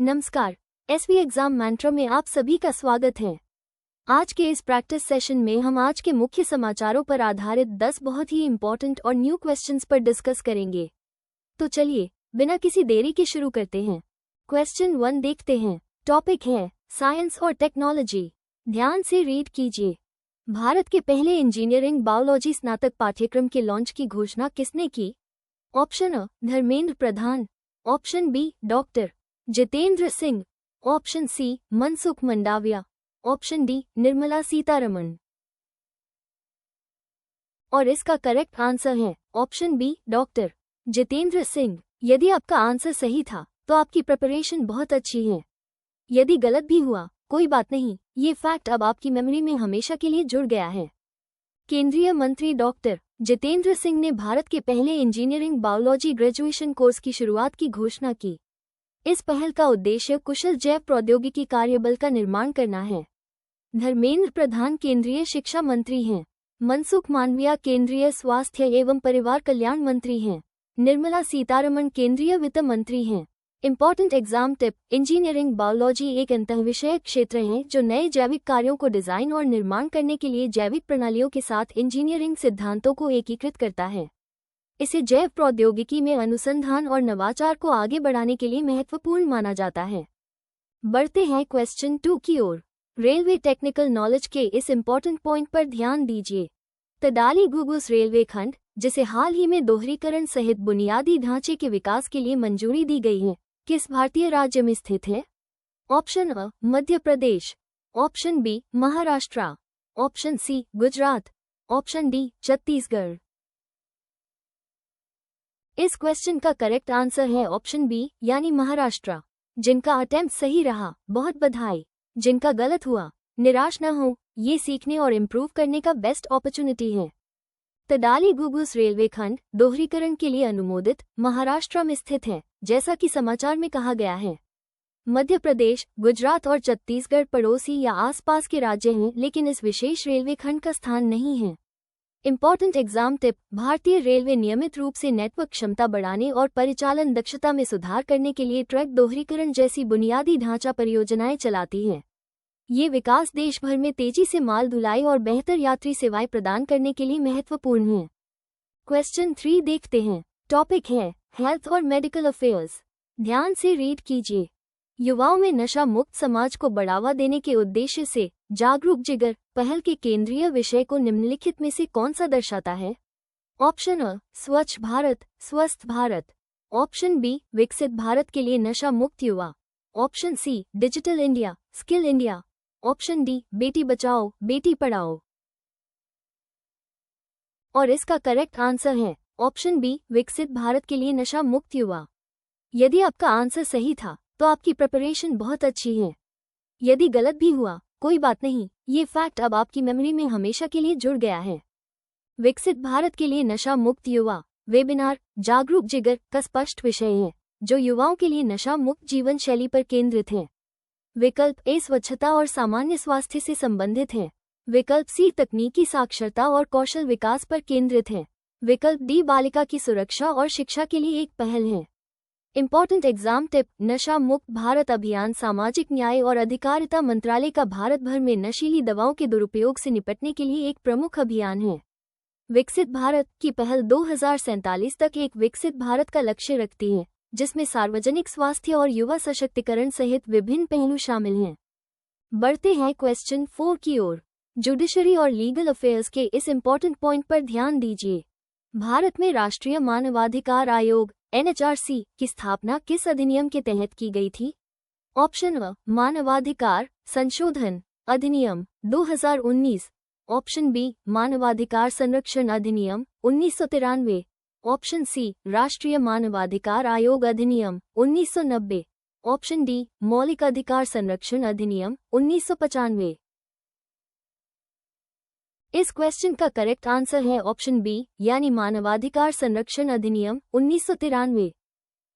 नमस्कार, SV exam मंत्र में आप सभी का स्वागत है। आज के इस प्रैक्टिस सेशन में हम आज के मुख्य समाचारों पर आधारित 10 बहुत ही इंपॉर्टेंट और न्यू क्वेश्चंस पर डिस्कस करेंगे। तो चलिए बिना किसी देरी के शुरू करते हैं। क्वेश्चन 1 देखते हैं। टॉपिक है साइंस और टेक्नोलॉजी। ध्यान से रीड कीजिए। भारत के पहले इंजीनियरिंग बायोलॉजी स्नातक पाठ्यक्रम के लॉन्च की घोषणा किसने की? Option A Dharmendra Pradhan, option B doctor Jitendra Singh, option C Mansukh Mandaviya, option D Nirmala Sitharaman. और इसका करेक्ट आंसर है option B doctor Jitendra Singh. यदि आपका आंसर सही था तो आपकी प्रिपरेशन बहुत अच्छी है। यदि गलत भी हुआ कोई बात नहीं, ये फैक्ट अब आपकी मेमोरी में हमेशा के लिए जुड़ गया है। केंद्रीय मंत्री डॉक्टर जितेंद्र सिंह ने भारत के पहले इंजीनियरिंग बायोलॉजी ग्रेजुएशन कोर्स की शुरुआत की घोषणा की। इस पहल का उद्देश्य कुशल जैव प्रौद्योगिकी कार्यबल का निर्माण करना है। धर्मेंद्र प्रधान केंद्रीय शिक्षा मंत्री हैं। मनसुख मांडविया केंद्रीय स्वास्थ्य एवं परिवार कल्याण मंत्री हैं। निर्मला सीतारमण केंद्रीय वित्त मंत्री हैं। Important exam tip: engineering biology एक अंतःविषयक क्षेत्र है जो नए जैविक कार्यों को डिजाइन और निर्माण करने के लिए जैविक प्रणालियों के साथ इंजीनियरिंग सिद्धांतों को एकीकृत करता है। इसे जैव प्रौद्योगिकी में अनुसंधान और नवाचार को आगे बढ़ाने के लिए महत्वपूर्ण माना जाता है। बढ़ते हैं क्वेश्चन 2 की ओर। रेलवे टेक्निकल नॉलेज के इस इंपॉर्टेंट पॉइंट पर ध्यान दीजिए। तदाली घुघुस रेलवे खंड, जिसे हाल ही में दोहरीकरण सहित बुनियादी ढांचे के विकास के लिए मंजूरी दी गई है, किस भारतीय राज्य में स्थित है? Option A Madhya Pradesh, option B Maharashtra, option C Gujarat, option D Chhattisgarh. इस क्वेश्चन का करेक्ट आंसर है ऑप्शन बी यानी महाराष्ट्र। जिनका अटेम्प्ट सही रहा बहुत बधाई, जिनका गलत हुआ निराश न हो, ये सीखने और इम्प्रूव करने का बेस्ट अपॉर्चुनिटी है। तदाली घुघुस रेलवे खंड दोहरीकरण के लिए अनुमोदित महाराष्ट्र में स्थित है, जैसा कि समाचार में कहा गया है। मध्य प्रदेश, गुजरात और छत्तीसगढ़ पड़ोसी या आसपास के राज्य हैं, लेकिन इस विशेष रेलवे खंड का स्थान नहीं है। इंपॉर्टेंट एग्जाम टिप: भारतीय रेलवे नियमित रूप से नेटवर्क क्षमता बढ़ाने और परिचालन दक्षता में सुधार करने के लिए ट्रैक दोहरीकरण जैसी बुनियादी ढांचा परियोजनाएं चलाती है। ये विकास देश भर में तेजी से माल ढुलाई और बेहतर यात्री सेवाएं प्रदान करने के लिए महत्वपूर्ण है। क्वेश्चन 3 देखते हैं। टॉपिक है हेल्थ और मेडिकल अफेयर्स। ध्यान से रीड कीजिए। युवाओं में नशा मुक्त समाज को बढ़ावा देने के उद्देश्य से जागरूक जिगर पहल के केंद्रीय विषय को निम्नलिखित में से कौन सा दर्शाता है? ऑप्शन अ स्वच्छ भारत स्वस्थ भारत, ऑप्शन बी विकसित भारत के लिए नशा मुक्त युवा, option C digital India skill India, option D Beti Bachao Beti Padhao. और इसका करेक्ट आंसर है ऑप्शन बी विकसित भारत के लिए नशा मुक्त युवा। यदि आपका आंसर सही था तो आपकी प्रिपरेशन बहुत अच्छी है। यदि गलत भी हुआ कोई बात नहीं, ये फैक्ट अब आपकी मेमोरी में हमेशा के लिए जुड़ गया है। विकसित भारत के लिए नशा मुक्त युवा वेबिनार जागरूक जिगर का स्पष्ट विषय है, जो युवाओं के लिए नशा मुक्त जीवन शैली पर केंद्रित है। विकल्प ए स्वच्छता और सामान्य स्वास्थ्य से संबंधित है। विकल्प सी तकनीकी साक्षरता और कौशल विकास पर केंद्रित है। विकल्प डी बालिका की सुरक्षा और शिक्षा के लिए एक पहल है। इंपॉर्टेंट एग्जाम टिप: नशा मुक्त भारत अभियान सामाजिक न्याय और अधिकारिता मंत्रालय का भारत भर में नशीली दवाओं के दुरुपयोग से निपटने के लिए एक प्रमुख अभियान है। विकसित भारत की पहल 2047 तक एक विकसित भारत का लक्ष्य रखती है, जिसमें सार्वजनिक स्वास्थ्य और युवा सशक्तिकरण सहित विभिन्न पहलू शामिल हैं। बढ़ते हैं क्वेश्चन 4 की ओर। जुडिशरी और लीगल अफेयर्स के इस इंपॉर्टेंट पॉइंट पर ध्यान दीजिए। भारत में राष्ट्रीय मानवाधिकार आयोग NHRC की स्थापना किस अधिनियम के तहत की गई थी? ऑप्शन अ मानवाधिकार संशोधन अधिनियम 2019, ऑप्शन बी मानवाधिकार संरक्षण अधिनियम 1993, ऑप्शन सी राष्ट्रीय मानवाधिकार आयोग अधिनियम 1990, ऑप्शन डी मौलिक अधिकार संरक्षण अधिनियम 1995। इस क्वेश्चन का करेक्ट आंसर है ऑप्शन बी यानी मानवाधिकार संरक्षण अधिनियम 1993।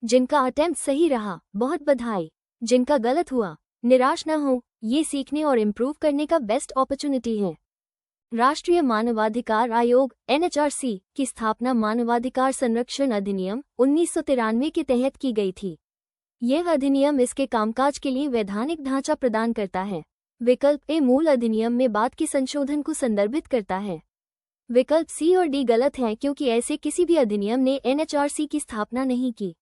जिनका अटेम्प्ट सही रहा बहुत बधाई, जिनका गलत हुआ निराश न हो, ये सीखने और इम्प्रूव करने का बेस्ट अपॉर्चुनिटी है। राष्ट्रीय मानवाधिकार आयोग NHRC की स्थापना मानवाधिकार संरक्षण अधिनियम 1993 के तहत की गई थी। यह अधिनियम इसके कामकाज के लिए वैधानिक ढांचा प्रदान करता है। विकल्प ए मूल अधिनियम में बाद के संशोधन को संदर्भित करता है। विकल्प सी और डी गलत हैं क्योंकि ऐसे किसी भी अधिनियम ने एनएचआरसी की स्थापना नहीं की।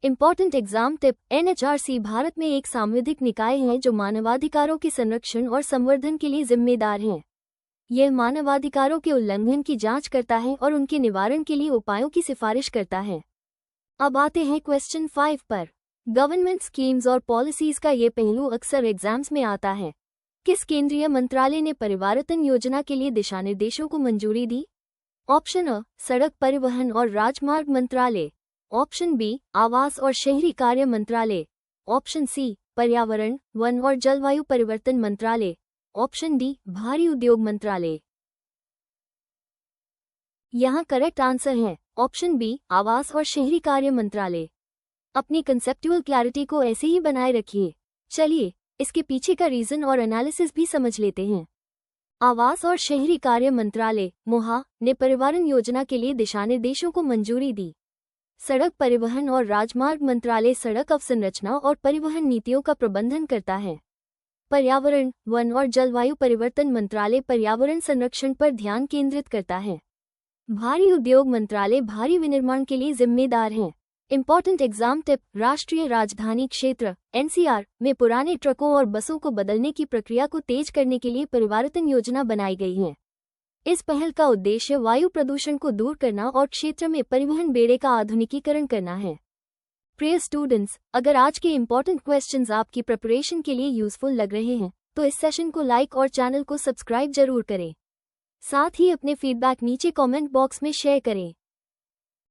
Important exam tip: NHRC Bharat में एक सांविधिक निकाय है जो मानवाधिकारों के संरक्षण और संवर्धन के लिए जिम्मेदार है। यह मानवाधिकारों के उल्लंघन की जांच करता है और उनके निवारण के लिए उपायों की सिफारिश करता है। अब आते हैं क्वेश्चन 5 पर। गवर्नमेंट स्कीम्स और पॉलिसीज का ये पहलू अक्सर एग्जाम्स में आता है। किस केंद्रीय मंत्रालय ने परिवारतन योजना के लिए दिशानिर्देशों को मंजूरी दी? ऑप्शन अ सड़क परिवहन और राजमार्ग मंत्रालय, ऑप्शन बी आवास और शहरी कार्य मंत्रालय, ऑप्शन सी पर्यावरण, वन और जलवायु परिवर्तन मंत्रालय, ऑप्शन डी भारी उद्योग मंत्रालय। यहाँ करेक्ट आंसर है ऑप्शन बी आवास और शहरी कार्य मंत्रालय। अपनी कंसेप्चुअल क्लैरिटी को ऐसे ही बनाए रखिए। चलिए इसके पीछे का रीजन और एनालिसिस भी समझ लेते हैं। आवास और शहरी कार्य मंत्रालय मोहा ने परिवारन योजना के लिए दिशानिर्देशों को मंजूरी दी। सड़क परिवहन और राजमार्ग मंत्रालय सड़क अवसंरचना और परिवहन नीतियों का प्रबंधन करता है। पर्यावरण, वन और जलवायु परिवर्तन मंत्रालय पर्यावरण संरक्षण पर ध्यान केंद्रित करता है। भारी उद्योग मंत्रालय भारी विनिर्माण के लिए जिम्मेदार है। इंपॉर्टेंट एग्जाम टिप: राष्ट्रीय राजधानी क्षेत्र एनसीआर में पुराने ट्रकों और बसों को बदलने की प्रक्रिया को तेज करने के लिए परिवारतन योजना बनाई गई है। इस पहल का उद्देश्य वायु प्रदूषण को दूर करना और क्षेत्र में परिवहन बेड़े का आधुनिकीकरण करना है। प्रिय स्टूडेंट्स, अगर आज के इंपॉर्टेंट क्वेश्चंस आपकी प्रिपरेशन के लिए यूजफुल लग रहे हैं तो इस सेशन को लाइक और चैनल को सब्सक्राइब जरूर करें। साथ ही अपने फीडबैक नीचे कमेंट बॉक्स में शेयर करें।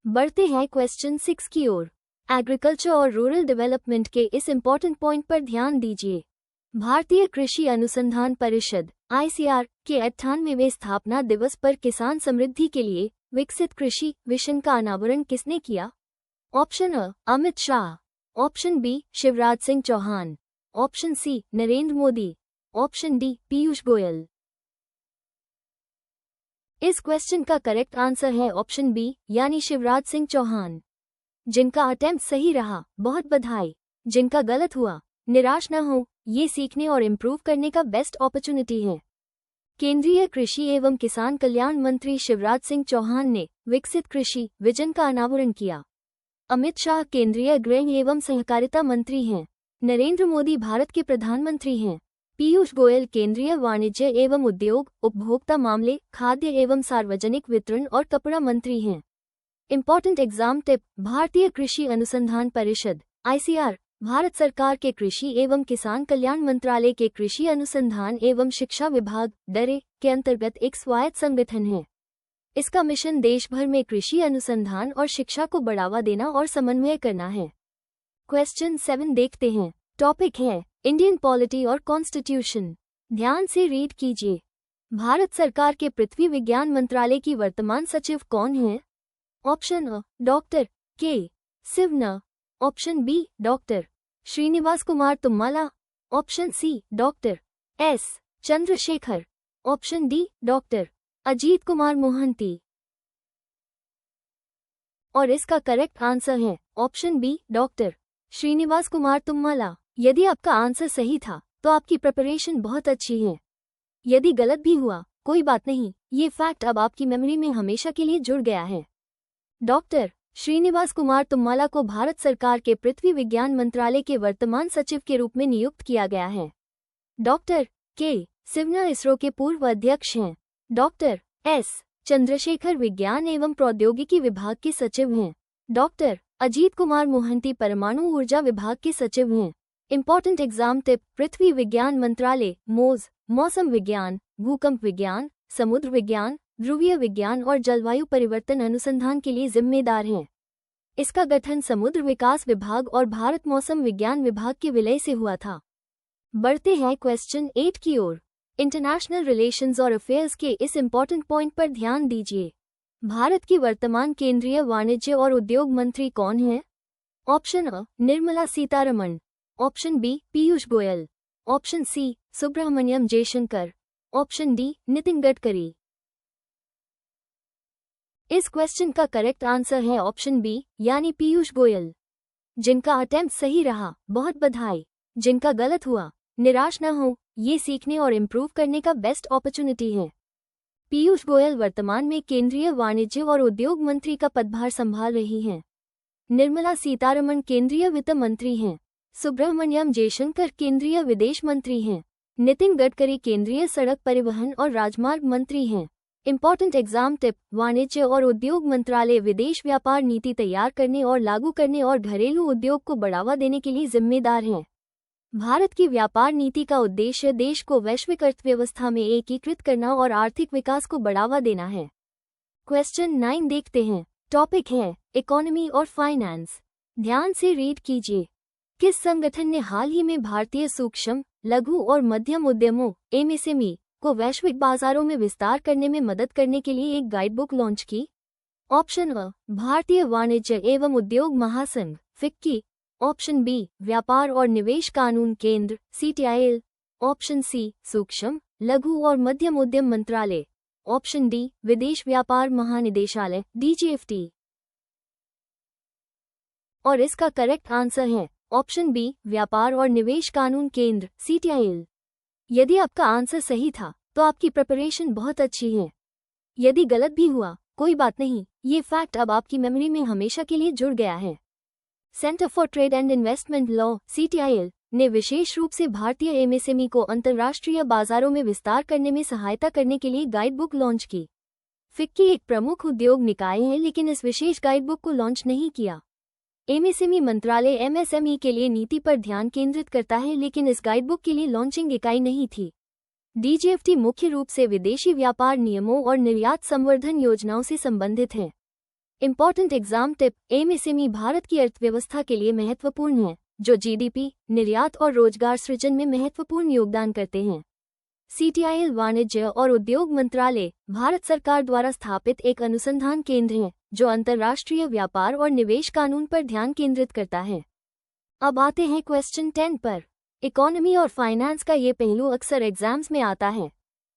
बढ़ते हैं क्वेश्चन 6 की ओर। एग्रीकल्चर और रूरल डेवलपमेंट के इस इंपॉर्टेंट पॉइंट पर ध्यान दीजिए। भारतीय कृषि अनुसंधान परिषद (आईसीआर) के 98वें स्थापना दिवस पर किसान समृद्धि के लिए विकसित कृषि विजन का अनावरण किसने किया? Option A Amit Shah, option B Shivraj Singh Chouhan, option C Narendra Modi, option D Piyush Goyal. इस क्वेश्चन का करेक्ट आंसर है ऑप्शन बी यानी शिवराज सिंह चौहान। जिनका अटेम्प्ट सही रहा बहुत बधाई, जिनका गलत हुआ निराश न हो, ये सीखने और इम्प्रूव करने का बेस्ट अपॉर्चुनिटी है। केंद्रीय कृषि एवं किसान कल्याण मंत्री शिवराज सिंह चौहान ने विकसित कृषि विजन का अनावरण किया। अमित शाह केंद्रीय गृह एवं सहकारिता मंत्री हैं। नरेंद्र मोदी भारत के प्रधानमंत्री हैं। पीयूष गोयल केंद्रीय वाणिज्य एवं उद्योग, उपभोक्ता मामले, खाद्य एवं सार्वजनिक वितरण और कपड़ा मंत्री हैं। इंपॉर्टेंट एग्जाम टिप: भारतीय कृषि अनुसंधान परिषद (आईसीआर) भारत सरकार के कृषि एवं किसान कल्याण मंत्रालय के कृषि अनुसंधान एवं शिक्षा विभाग (डरे) के अंतर्गत एक स्वायत्त संगठन है। इसका मिशन देश भर में कृषि अनुसंधान और शिक्षा को बढ़ावा देना और समन्वय करना है। क्वेश्चन 7 देखते हैं। टॉपिक है इंडियन पॉलिटी और कॉन्स्टिट्यूशन। ध्यान से रीड कीजिए। भारत सरकार के पृथ्वी विज्ञान मंत्रालय की वर्तमान सचिव कौन है? Option A doctor K Sivan, option B doctor Srinivas Kumar Tummala, option C doctor S Chandrashekhar, option D doctor Ajit Kumar Mohanty. और इसका करेक्ट आंसर है option B doctor Srinivas Kumar Tummala. यदि आपका आंसर सही था तो आपकी प्रिपरेशन बहुत अच्छी है। यदि गलत भी हुआ कोई बात नहीं, ये फैक्ट अब आपकी मेमोरी में हमेशा के लिए जुड़ गया है। डॉक्टर श्रीनिवास कुमार तुम्माला को भारत सरकार के पृथ्वी विज्ञान मंत्रालय के वर्तमान सचिव के रूप में नियुक्त किया गया है। डॉक्टर के सिवना इसरो के पूर्व अध्यक्ष हैं। डॉक्टर एस चंद्रशेखर विज्ञान एवं प्रौद्योगिकी विभाग के सचिव हैं। डॉक्टर अजीत कुमार मोहंती परमाणु ऊर्जा विभाग के सचिव हैं। इंपॉर्टेंट एग्जाम टिप: पृथ्वी विज्ञान मंत्रालय मोज मौसम विज्ञान, भूकंप विज्ञान, समुद्र विज्ञान, ध्रुवीय विज्ञान और जलवायु परिवर्तन अनुसंधान के लिए जिम्मेदार है। इसका गठन समुद्र विकास विभाग और भारत मौसम विज्ञान विभाग के विलय से हुआ था। बढ़ते हैं क्वेश्चन 8 की ओर। इंटरनेशनल रिलेशंस और अफेयर्स के इस इंपॉर्टेंट पॉइंट पर ध्यान दीजिए। भारत की वर्तमान केंद्रीय वाणिज्य और उद्योग मंत्री कौन है? Option A Nirmala Sitharaman, option B Piyush Goyal, option C Subrahmanyam Jaishankar, option D Nitin Gadkari. इस क्वेश्चन का करेक्ट आंसर है ऑप्शन बी यानी पीयूष गोयल। जिनका अटेम्प्ट सही रहा बहुत बधाई, जिनका गलत हुआ निराश न हो, ये सीखने और इम्प्रूव करने का बेस्ट अपॉर्चुनिटी है। पीयूष गोयल वर्तमान में केंद्रीय वाणिज्य और उद्योग मंत्री का पदभार संभाल रही हैं। निर्मला सीतारमण केंद्रीय वित्त मंत्री हैं। सुब्रह्मण्यम जयशंकर केंद्रीय विदेश मंत्री हैं। नितिन गडकरी केंद्रीय सड़क परिवहन और राजमार्ग मंत्री हैं। इंपॉर्टेंट एग्जाम टिप: वाणिज्य और उद्योग मंत्रालय विदेश व्यापार नीति तैयार करने और लागू करने और घरेलू उद्योग को बढ़ावा देने के लिए जिम्मेदार है। भारत की व्यापार नीति का उद्देश्य देश को वैश्विक अर्थव्यवस्था में एकीकृत करना और आर्थिक विकास को बढ़ावा देना है। क्वेश्चन 9 देखते हैं। टॉपिक है इकोनॉमी और फाइनेंस। ध्यान से रीड कीजिए। किस संगठन ने हाल ही में भारतीय सूक्ष्म, लघु और मध्यम उद्यमों (एमएसएमई) को वैश्विक बाजारों में विस्तार करने में मदद करने के लिए एक गाइडबुक लॉन्च की? ऑप्शन अ, भारतीय वाणिज्य एवं उद्योग महासंघ (फिक्की). ऑप्शन बी, व्यापार और निवेश कानून केंद्र (सीटीआईएल). ऑप्शन सी, सूक्ष्म, लघु और मध्यम उद्यम मंत्रालय। ऑप्शन डी, विदेश व्यापार महानिदेशालय (डीजीएफटी). और इसका करेक्ट आंसर है ऑप्शन बी, व्यापार और निवेश कानून केंद्र (सीटीआईएल). यदि आपका आंसर सही था तो आपकी प्रिपरेशन बहुत अच्छी है। यदि गलत भी हुआ कोई बात नहीं, ये फैक्ट अब आपकी मेमोरी में हमेशा के लिए जुड़ गया है। Centre for trade and investment law (सीटीआईएल) ने विशेष रूप से भारतीय एमएसएमई को अंतर्राष्ट्रीय बाजारों में विस्तार करने में सहायता करने के लिए गाइडबुक लॉन्च की। फिक्की एक प्रमुख उद्योग निकाय है लेकिन इस विशेष गाइडबुक को लॉन्च नहीं किया। एमएसएमई मंत्रालय एमएसएमई के लिए नीति पर ध्यान केंद्रित करता है लेकिन इस गाइडबुक के लिए लॉन्चिंग इकाई नहीं थी। डीजीएफटी मुख्य रूप से विदेशी व्यापार नियमों और निर्यात संवर्धन योजनाओं से संबंधित है। Important exam tip: MSME Bharat की अर्थव्यवस्था के लिए महत्वपूर्ण है, जो जीडीपी, निर्यात और रोजगार सृजन में महत्वपूर्ण योगदान करते हैं। सीटीआईएल वाणिज्य और उद्योग मंत्रालय भारत सरकार द्वारा स्थापित एक अनुसंधान केंद्र है जो अंतर्राष्ट्रीय व्यापार और निवेश कानून पर ध्यान केंद्रित करता है। अब आते हैं क्वेश्चन 10 पर। इकोनॉमी और फाइनेंस का ये पहलू अक्सर एग्जाम्स में आता है।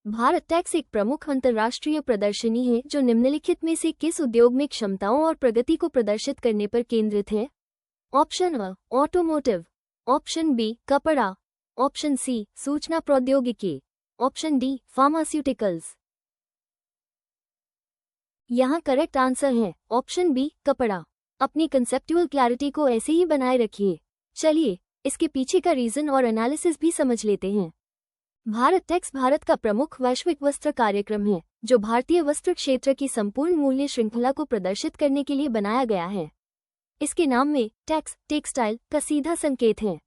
भारत टैक्स एक प्रमुख अंतर्राष्ट्रीय प्रदर्शनी है जो निम्नलिखित में से किस उद्योग में क्षमताओं और प्रगति को प्रदर्शित करने पर केंद्रित है? ऑप्शन अ, ऑटोमोटिव। ऑप्शन बी, कपड़ा। ऑप्शन सी, सूचना प्रौद्योगिकी। Option D, pharmaceuticals. यहाँ करेक्ट आंसर है ऑप्शन बी, कपड़ा। अपनी कंसेप्चुअल क्लैरिटी को ऐसे ही बनाए रखिए। चलिए इसके पीछे का रीजन और एनालिसिस भी समझ लेते हैं। भारत टैक्स भारत का प्रमुख वैश्विक वस्त्र कार्यक्रम है जो भारतीय वस्त्र क्षेत्र की संपूर्ण मूल्य श्रृंखला को प्रदर्शित करने के लिए बनाया गया है। इसके नाम में टैक्स, टेक्सटाइल का सीधा संकेत है।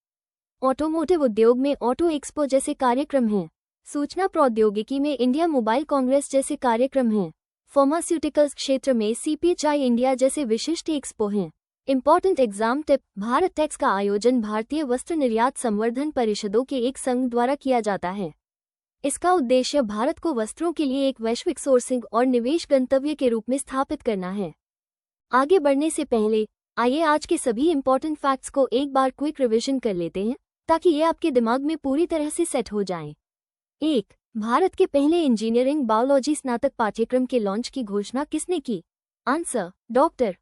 ऑटोमोटिव उद्योग में ऑटो एक्सपो जैसे कार्यक्रम हैं। सूचना प्रौद्योगिकी में इंडिया मोबाइल कांग्रेस जैसे कार्यक्रम हैं। फार्मास्यूटिकल्स क्षेत्र में सीपीएचआई इंडिया जैसे विशिष्ट एक्सपो हैं। Important exam tip: Bharat tax का आयोजन भारतीय वस्त्र निर्यात संवर्धन परिषदों के एक संघ द्वारा किया जाता है। इसका उद्देश्य भारत को वस्त्रों के लिए एक वैश्विक सोर्सिंग और निवेश गंतव्य के रूप में स्थापित करना है। आगे बढ़ने से पहले आइए आज के सभी इंपॉर्टेंट फैक्ट्स को एक बार क्विक रिवीजन कर लेते हैं ताकि ये आपके दिमाग में पूरी तरह से सेट हो जाएं। 1. भारत के पहले इंजीनियरिंग बायोलॉजी स्नातक पाठ्यक्रम के लॉन्च की घोषणा किसने की? Answer, doctor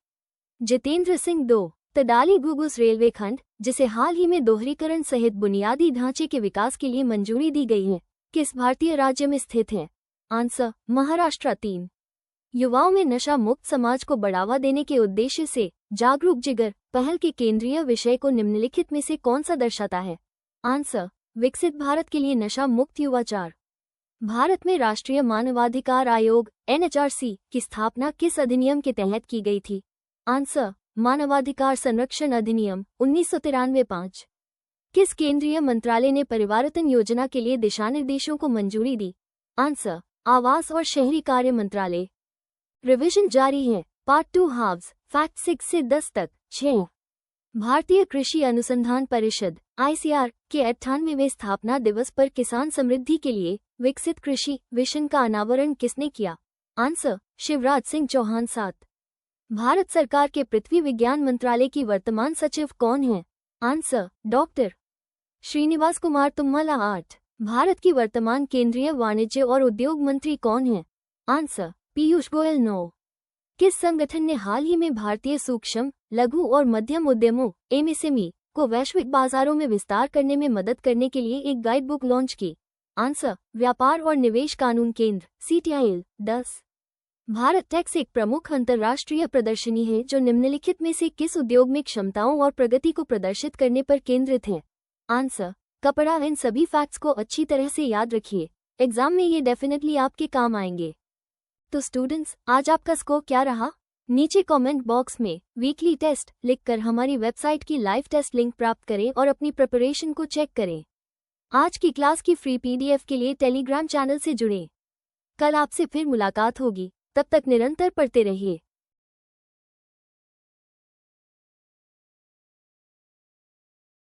Jitendra Singh. 2. Tadali Ghugus railway खंड, जिसे हाल ही में दोहरीकरण सहित बुनियादी ढांचे के विकास के लिए मंजूरी दी गई है, किस भारतीय राज्य में स्थित है? आंसर, महाराष्ट्र। 3. युवाओं में नशा मुक्त समाज को बढ़ावा देने के उद्देश्य से जागरूक जिगर पहल के केंद्रीय विषय को निम्नलिखित में से कौन सा दर्शाता है? आंसर, विकसित भारत के लिए नशा मुक्त युवाचार। भारत में राष्ट्रीय मानवाधिकार आयोग (एनएचआरसी) की स्थापना किस अधिनियम के तहत की गई थी? आंसर, मानवाधिकार संरक्षण अधिनियम 1993-5। किस केंद्रीय मंत्रालय ने परिवारतन योजना के लिए दिशानिर्देशों को मंजूरी दी? आंसर, आवास और शहरी कार्य मंत्रालय। रिवीजन जारी है। पार्ट 2 हाव्स, फैक्ट 6 से 10 तक। 6. भारतीय कृषि अनुसंधान परिषद (आईसीआर) के 98वें स्थापना दिवस पर किसान समृद्धि के लिए विकसित कृषि विजन का अनावरण किसने किया? आंसर, शिवराज सिंह चौहान। 7. भारत सरकार के पृथ्वी विज्ञान मंत्रालय की वर्तमान सचिव कौन है? Answer, doctor Srinivas Kumar Tummala. 8. भारत की वर्तमान केंद्रीय वाणिज्य और उद्योग मंत्री कौन है? आंसर, पीयूष गोयल। 9. किस संगठन ने हाल ही में भारतीय सूक्ष्म, लघु और मध्यम उद्यमों एमएसएमई को वैश्विक बाजारों में विस्तार करने में मदद करने के लिए एक गाइड बुक लॉन्च की। आंसर, व्यापार और निवेश कानून केंद्र CTIL 10। भारत टेक्स एक प्रमुख अंतर्राष्ट्रीय प्रदर्शनी है जो निम्नलिखित में से किस उद्योग में क्षमताओं और प्रगति को प्रदर्शित करने पर केंद्रित है। आंसर, कपड़ा। इन सभी फैक्ट्स को अच्छी तरह से याद रखिए, एग्जाम में ये डेफिनेटली आपके काम आएंगे। तो स्टूडेंट्स, आज आपका स्कोर क्या रहा? नीचे कमेंट बॉक्स में वीकली टेस्ट लिखकर हमारी वेबसाइट की लाइव टेस्ट लिंक प्राप्त करें और अपनी प्रिपरेशन को चेक करें। आज की क्लास की फ्री PDF के लिए टेलीग्राम चैनल से जुड़ें। कल आपसे फिर मुलाकात होगी, तब तक निरंतर पढ़ते रहिए।